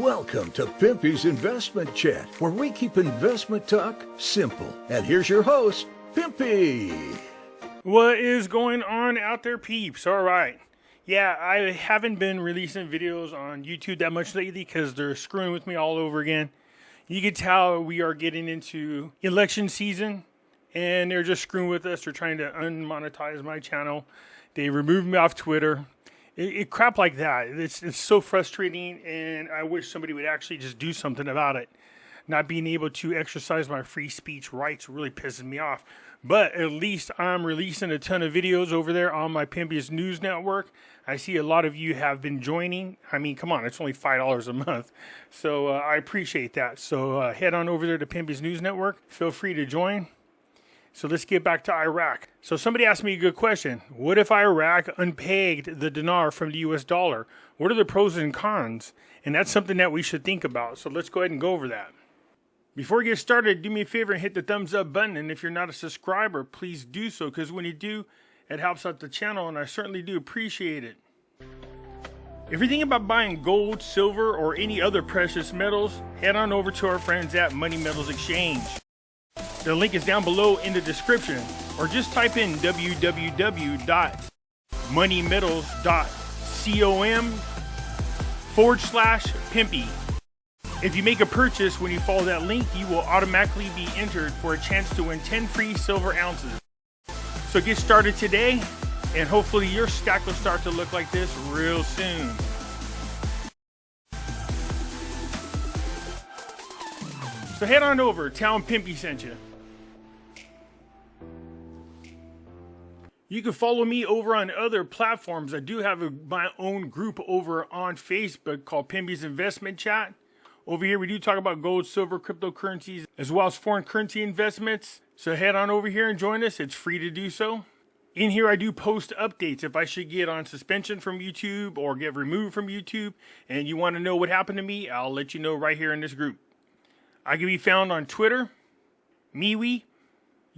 Welcome to Pimpy's Investment Chat, where we keep investment talk simple. And here's your host, Pimpy. What is going on out there, peeps? All right. Yeah, I haven't been releasing videos on YouTube that much lately because they're screwing with me all over again. You can tell we are getting into election season, and they're just screwing with us. They're trying to unmonetize my channel. They removed me off Twitter. Crap like that. It's so frustrating, and I wish somebody would actually just do something about it. Not being able to exercise my free speech rights really pisses me off. But at least I'm releasing a ton of videos over there on my Pimpy's News Network. I see a lot of you have been joining. I mean, come on, it's only $5 a month. So I appreciate that. So head on over there to Pimpy's News Network. Feel free to join. So let's get back to Iraq. So somebody asked me a good question. What if Iraq unpegged the dinar from the US dollar? What are the pros and cons? And that's something that we should think about. So let's go ahead and go over that. Before we get started, do me a favor and hit the thumbs up button. And if you're not a subscriber, please do so, because when you do, it helps out the channel, and I certainly do appreciate it. If you're thinking about buying gold, silver, or any other precious metals, head on over to our friends at Money Metals Exchange. The link is down below in the description, or just type in www.moneymetals.com/Pimpy. If you make a purchase when you follow that link, you will automatically be entered for a chance to win 10 free silver ounces. So get started today, and hopefully your stack will start to look like this real soon. So head on over, tell them Pimpy sent you. You can follow me over on other platforms. I do have my own group over on Facebook called Pimpy's Investment Chat. Over here, we do talk about gold, silver, cryptocurrencies, as well as foreign currency investments. So head on over here and join us. It's free to do so. In here, I do post updates. If I should get on suspension from YouTube or get removed from YouTube and you want to know what happened to me, I'll let you know right here in this group. I can be found on Twitter, MeWe,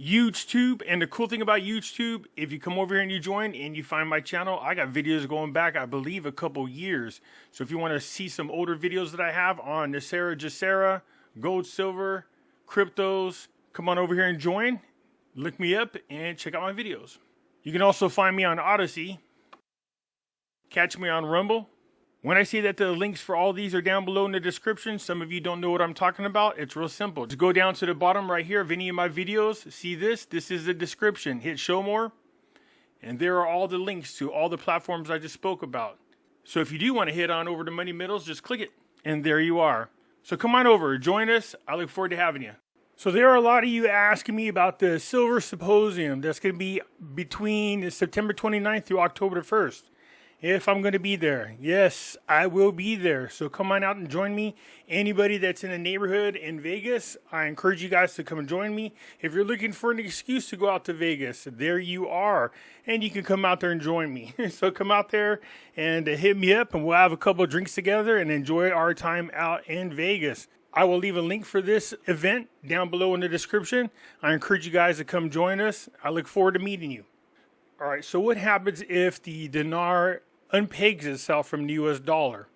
YouTube, and the cool thing about YouTube, if you come over here and you join and you find my channel, I got videos going back, I believe, a couple years. So if you want to see some older videos that I have on Nasera, Jacera, gold, silver, cryptos, come on over here and join. Look me up and check out my videos. You can also find me on Odyssey. Catch me on Rumble. When I say that the links for all these are down below in the description, some of you don't know what I'm talking about. It's real simple. Just go down to the bottom right here of any of my videos. See this? This is the description. Hit show more. And there are all the links to all the platforms I just spoke about. So if you do want to head on over to Money Metals, just click it. And there you are. So come on over. Join us. I look forward to having you. So there are a lot of you asking me about the Silver Symposium that's going to be between September 29th through October 1st. If I'm going to be there. Yes, I will be there. So come on out and join me. Anybody that's in the neighborhood in Vegas, I encourage you guys to come and join me. If you're looking for an excuse to go out to Vegas, there you are. And you can come out there and join me. So come out there and hit me up, and we'll have a couple of drinks together and enjoy our time out in Vegas. I will leave a link for this event down below in the description. I encourage you guys to come join us. I look forward to meeting you. All right, so what happens if the dinar unpegs itself from the US dollar?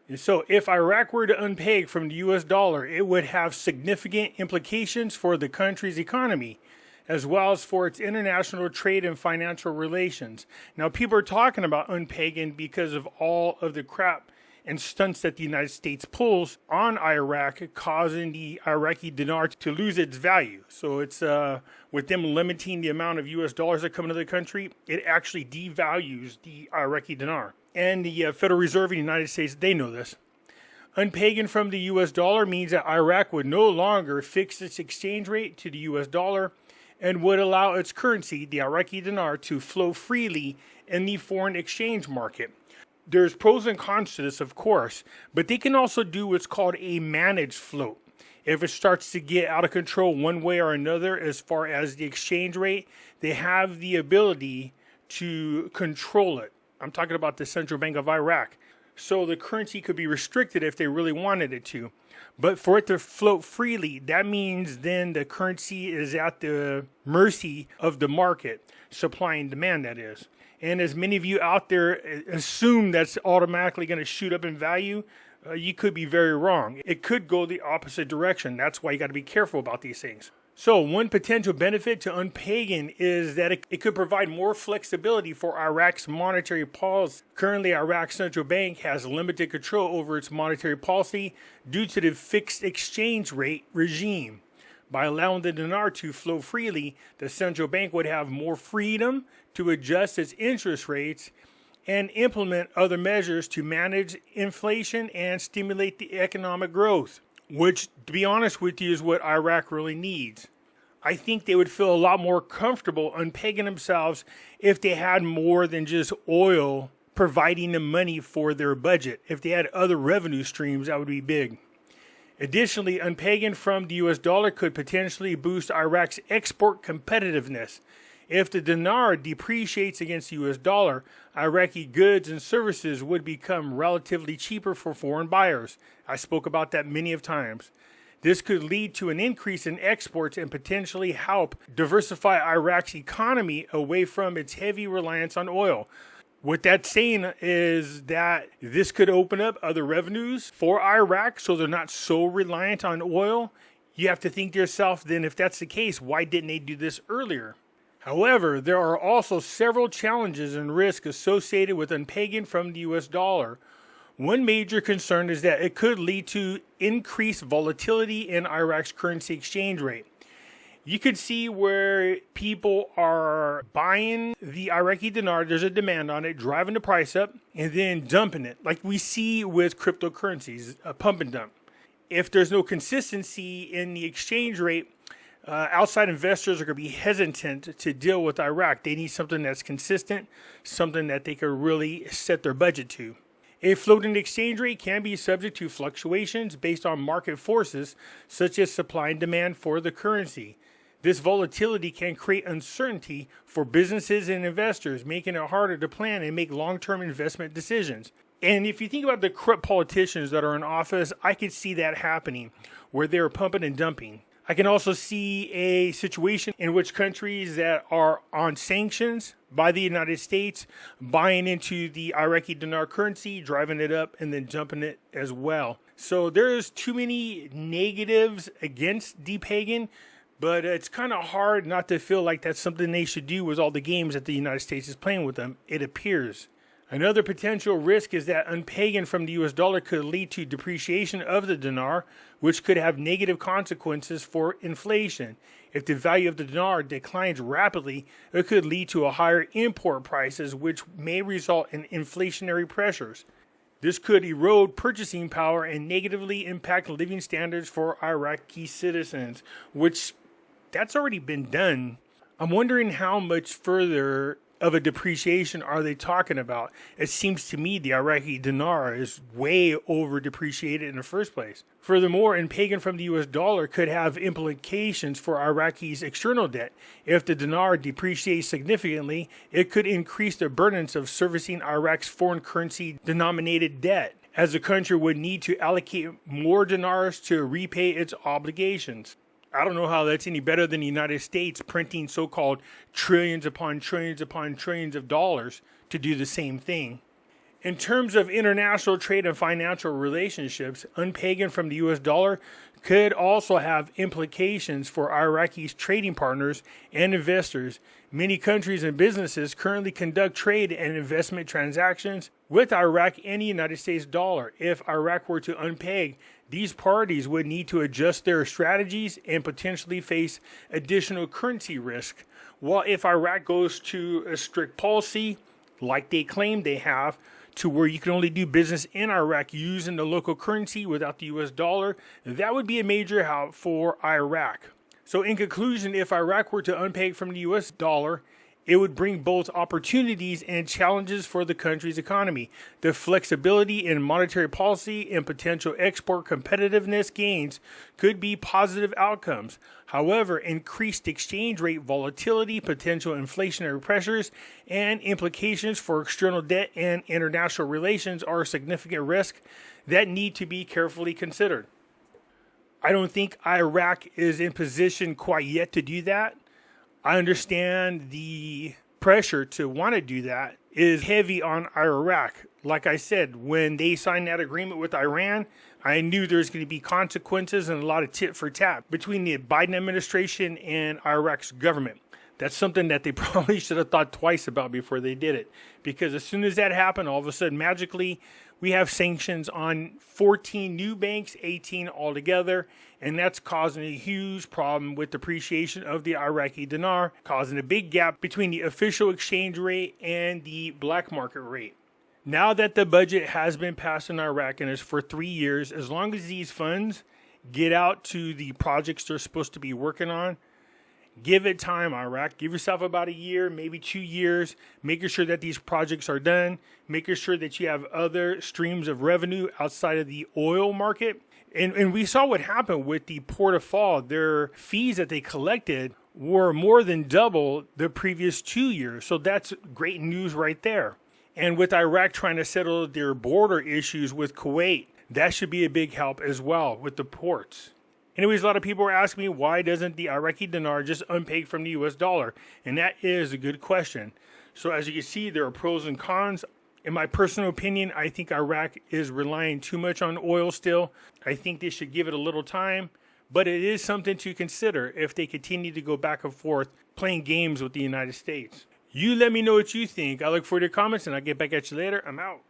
And so if Iraq were to unpeg from the US dollar, it would have significant implications for the country's economy, as well as for its international trade and financial relations. Now, people are talking about unpegging because of all of the crap and stunts that the United States pulls on Iraq, causing the Iraqi dinar to lose its value. So it's with them limiting the amount of US dollars that come into the country, it actually devalues the Iraqi dinar. And the Federal Reserve in the United States, they know this. Unpegging from the US dollar means that Iraq would no longer fix its exchange rate to the US dollar and would allow its currency, the Iraqi dinar, to flow freely in the foreign exchange market. There's pros and cons to this, of course, but they can also do what's called a managed float. If it starts to get out of control one way or another as far as the exchange rate, they have the ability to control it. I'm talking about the Central Bank of Iraq. So the currency could be restricted if they really wanted it to. But for it to float freely, that means then the currency is at the mercy of the market, supply and demand, that is. And as many of you out there assume that's automatically going to shoot up in value, you could be very wrong. It could go the opposite direction. That's why you got to be careful about these things. So one potential benefit to unpegging is that it could provide more flexibility for Iraq's monetary policy. Currently, Iraq's central bank has limited control over its monetary policy due to the fixed exchange rate regime. By allowing the dinar to flow freely, the central bank would have more freedom to adjust its interest rates and implement other measures to manage inflation and stimulate the economic growth, which, to be honest with you, is what Iraq really needs. I think they would feel a lot more comfortable unpegging themselves if they had more than just oil providing them money for their budget. If they had other revenue streams, that would be big. Additionally, unpegging from the US dollar could potentially boost Iraq's export competitiveness. If the dinar depreciates against the US dollar, Iraqi goods and services would become relatively cheaper for foreign buyers. I spoke about that many of times. This could lead to an increase in exports and potentially help diversify Iraq's economy away from its heavy reliance on oil. What that's saying is that this could open up other revenues for Iraq so they're not so reliant on oil. You have to think to yourself, then if that's the case, why didn't they do this earlier? However, there are also several challenges and risks associated with unpegging from the US dollar. One major concern is that it could lead to increased volatility in Iraq's currency exchange rate. You could see where people are buying the Iraqi dinar, there's a demand on it, driving the price up, and then dumping it, like we see with cryptocurrencies, a pump and dump. If there's no consistency in the exchange rate, outside investors are going to be hesitant to deal with Iraq. They need something that's consistent, something that they can really set their budget to. A floating exchange rate can be subject to fluctuations based on market forces, such as supply and demand for the currency. This volatility can create uncertainty for businesses and investors, making it harder to plan and make long-term investment decisions. And if you think about the corrupt politicians that are in office, I could see that happening, where they're pumping and dumping. I can also see a situation in which countries that are on sanctions by the United States buying into the Iraqi dinar currency, driving it up, and then dumping it as well. So there's too many negatives against depegging, but it's kind of hard not to feel like that's something they should do with all the games that the United States is playing with them, it appears. Another potential risk is that unpegging from the US dollar could lead to depreciation of the dinar, which could have negative consequences for inflation. If the value of the dinar declines rapidly, it could lead to a higher import prices, which may result in inflationary pressures. This could erode purchasing power and negatively impact living standards for Iraqi citizens, which that's already been done. I'm wondering how much further of a depreciation are they talking about? It seems to me the Iraqi dinar is way over depreciated in the first place. Furthermore, unpegging from the US dollar could have implications for Iraqi's external debt. If the dinar depreciates significantly, it could increase the burdens of servicing Iraq's foreign currency denominated debt, as the country would need to allocate more dinars to repay its obligations. I don't know how that's any better than the United States printing so-called trillions upon trillions upon trillions of dollars to do the same thing. In terms of international trade and financial relationships, unpegging from the US dollar could also have implications for Iraqi's trading partners and investors. Many countries and businesses currently conduct trade and investment transactions with Iraq and the United States dollar. If Iraq were to unpeg, these parties would need to adjust their strategies and potentially face additional currency risk. While if Iraq goes to a strict policy, like they claim they have, to where you can only do business in Iraq using the local currency without the US dollar, that would be a major help for Iraq. So in conclusion, if Iraq were to unpeg from the US dollar, it would bring both opportunities and challenges for the country's economy. The flexibility in monetary policy and potential export competitiveness gains could be positive outcomes. However, increased exchange rate volatility, potential inflationary pressures, and implications for external debt and international relations are significant risks that need to be carefully considered. I don't think Iraq is in position quite yet to do that. I understand the pressure to want to do that is heavy on Iraq. Like I said, when they signed that agreement with Iran, I knew there's going to be consequences and a lot of tit for tat between the Biden administration and Iraq's government. That's something that they probably should have thought twice about before they did it. Because as soon as that happened, all of a sudden, magically, we have sanctions on 14 new banks, 18 altogether. And that's causing a huge problem with depreciation of the Iraqi dinar, causing a big gap between the official exchange rate and the black market rate. Now that the budget has been passed in Iraq and is for 3 years, as long as these funds get out to the projects they're supposed to be working on, give it time, Iraq. Give yourself about a year, maybe 2 years, making sure that these projects are done, making sure that you have other streams of revenue outside of the oil market. And we saw what happened with the Port of Fall. Their fees that they collected were more than double the previous 2 years. So that's great news right there. And with Iraq trying to settle their border issues with Kuwait, that should be a big help as well with the ports. Anyways, a lot of people are asking me, why doesn't the Iraqi dinar just unpeg from the US dollar? And that is a good question. So as you can see, there are pros and cons. In my personal opinion, I think Iraq is relying too much on oil still. I think they should give it a little time. But it is something to consider if they continue to go back and forth playing games with the United States. You let me know what you think. I look forward to your comments, and I'll get back at you later. I'm out.